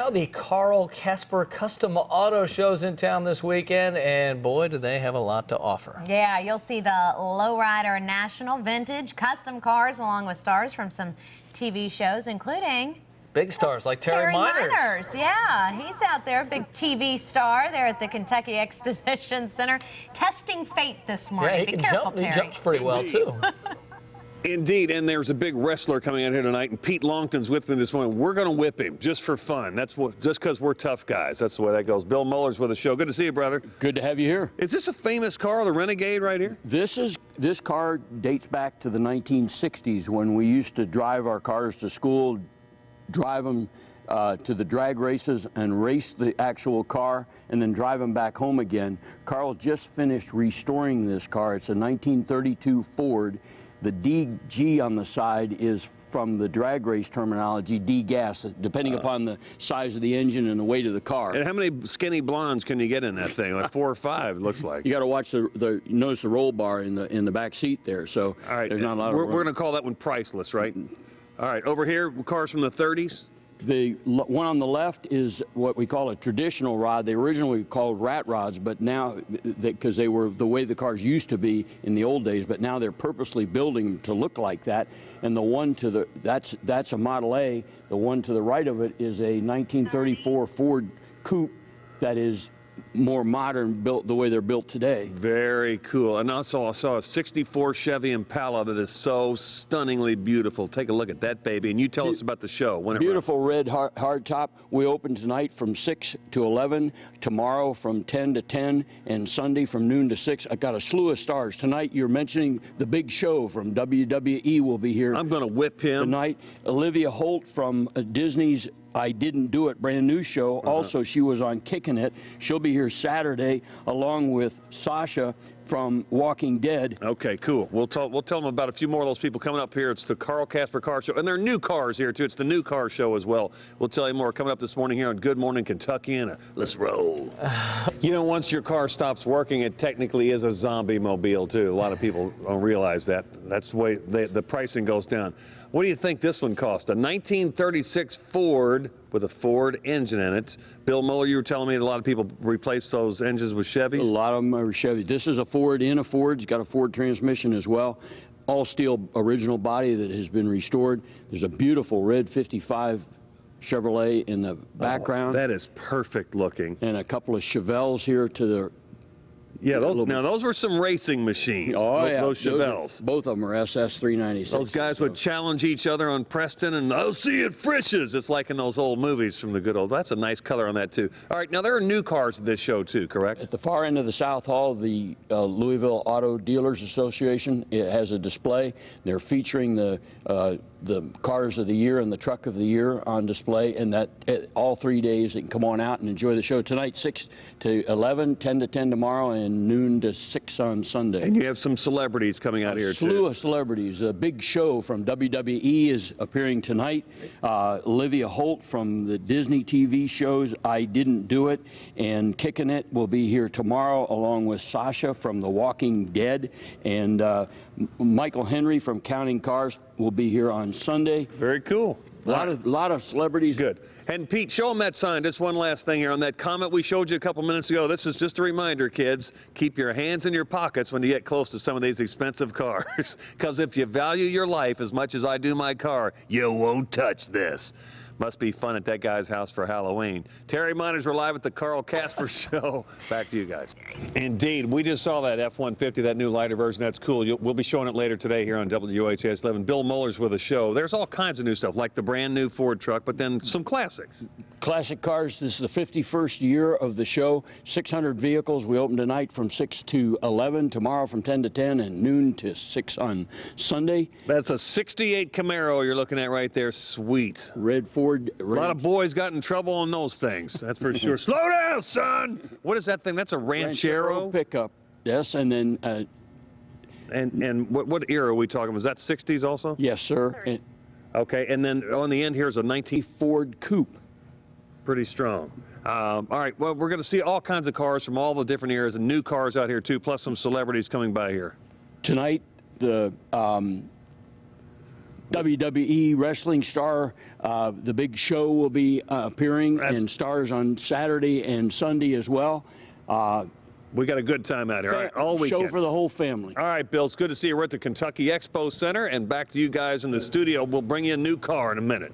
Now the Carl Casper Custom Auto Show's in town this weekend, and boy, do they have a lot to offer. Yeah, you'll see the Lowrider National Vintage Custom Cars along with stars from some TV shows, including big stars like Terry Miners. Yeah, he's out there, big TV star there at the Kentucky Exposition Center, testing fate this morning. Yeah, Be careful, Terry. He jumps pretty well, too. Indeed, and there's a big wrestler coming out here tonight, and Pete Longton's with me this morning. We're going to whip him just for fun. That's what, just because we're tough guys. That's the way that goes. Bill Muller's with the show. Good to see you, brother. Good to have you here. Is this a famous car, the Renegade, right here? This car dates back to the 1960s when we used to drive our cars to school, drive them to the drag races and race the actual car and then drive them back home again. Carl just finished restoring this car. It's a 1932 Ford. The DG on the side is, from the drag race terminology, D-gas, depending upon the size of the engine and the weight of the car. And how many skinny blondes can you get in that thing? Like 4 or 5, it looks like. You got to watch notice the roll bar in the back seat there. So all right, there's not a lot of room. We're going to call that one priceless, right? All right, over here, cars from the 30s. The one on the left is what we call a traditional rod. They originally were called rat rods, but now, because they were the way the cars used to be in the old days, but now they're purposely building them to look like that. And the one to the, that's a Model A. The one to the right of it is a 1934 Ford Coupe that is more modern, built the way they're built today. Very cool. And also I saw a 64 Chevy Impala that is so stunningly beautiful. Take a look at that baby, and you tell us about the show. When beautiful red hardtop. We open tonight from 6 to 11, tomorrow from 10 to 10, and Sunday from noon to 6. I got a slew of stars. Tonight you're mentioning the Big Show from WWE will be here. I'm going to whip him. Tonight, Olivia Holt from Disney's I Didn't Do It brand new show. Also, she was on Kickin' It. She'll be here Saturday along with Sasha from Walking Dead. Okay, cool. We'll tell them about a few more of those people coming up here. It's the Carl Casper Car Show, and there are new cars here too. It's the new car show as well. We'll tell you more coming up this morning here on Good Morning Kentuckiana. Let's roll. You know, once your car stops working, it technically is a zombie mobile too. A lot of people don't realize that. That's the way the pricing goes down. What do you think this one cost? A 1936 Ford with a Ford engine in it. Bill Muller, you were telling me that a lot of people replace those engines with Chevys? A lot of them are Chevy. This is a Ford in a Ford. It's got a Ford transmission as well. All steel original body that has been restored. There's a beautiful red 55 Chevrolet in the background. That is perfect looking. And a couple of Chevelles here to the... Yeah, those were some racing machines. Oh, yeah. Those Chevelles. Both of them are SS396. Those guys would challenge each other on Preston, and I'll see it Frisch's. It's like in those old movies from the good old. That's a nice color on that, too. All right, now there are new cars at this show, too, correct? At the far end of the South Hall, the Louisville Auto Dealers Association, it has a display. They're featuring the cars of the year and the truck of the year on display, and that all 3 days you can come on out and enjoy the show. Tonight, 6 to 11, 10 to 10 tomorrow, and noon to 6 on Sunday. And you have some celebrities coming out here, too. A slew of celebrities. A Big Show from WWE is appearing tonight. Olivia Holt from the Disney TV shows I Didn't Do It and Kickin' It will be here tomorrow, along with Sasha from The Walking Dead, and Michael Henry from Counting Cars will be here on Sunday. Very cool. A lot of celebrities. Good. And Pete, show them that sign. Just one last thing here on that comment we showed you a couple minutes ago. This is just a reminder, kids. Keep your hands in your pockets when you get close to some of these expensive cars. Because if you value your life as much as I do my car, you won't touch this. Must be fun at that guy's house for Halloween. Terry Miners, we're live at the Carl Casper Show. Back to you guys. Indeed, we just saw that F-150, that new lighter version. That's cool. We'll be showing it later today here on WHAS11. Bill Muller's with the show. There's all kinds of new stuff, like the brand new Ford truck, but then some classics. Classic cars. This is the 51st year of the show. 600 vehicles. We open tonight from 6 to 11, tomorrow from 10 to 10, and noon to 6 on Sunday. That's a 68 Camaro you're looking at right there. Sweet. Red Ford. A lot of boys got in trouble on those things. That's for sure. Slow down, son! What is that thing? That's a Ranchero? Pickup. Yes, and then... And what era are we talking? Was that 60s also? Yes, sir. Okay, and then on the end here's a 19 Ford Coupe. Pretty strong. All right, well, we're going to see all kinds of cars from all the different eras and new cars out here, too, plus some celebrities coming by here. Tonight, the WWE wrestling star. The big show will be appearing in Stars on Saturday and Sunday as well. We got a good time out here. All right, all weekend. Show for the whole family. All right, Bill, it's good to see you. We're at the Kentucky Expo Center, and back to you guys in the studio. We'll bring you a new car in a minute.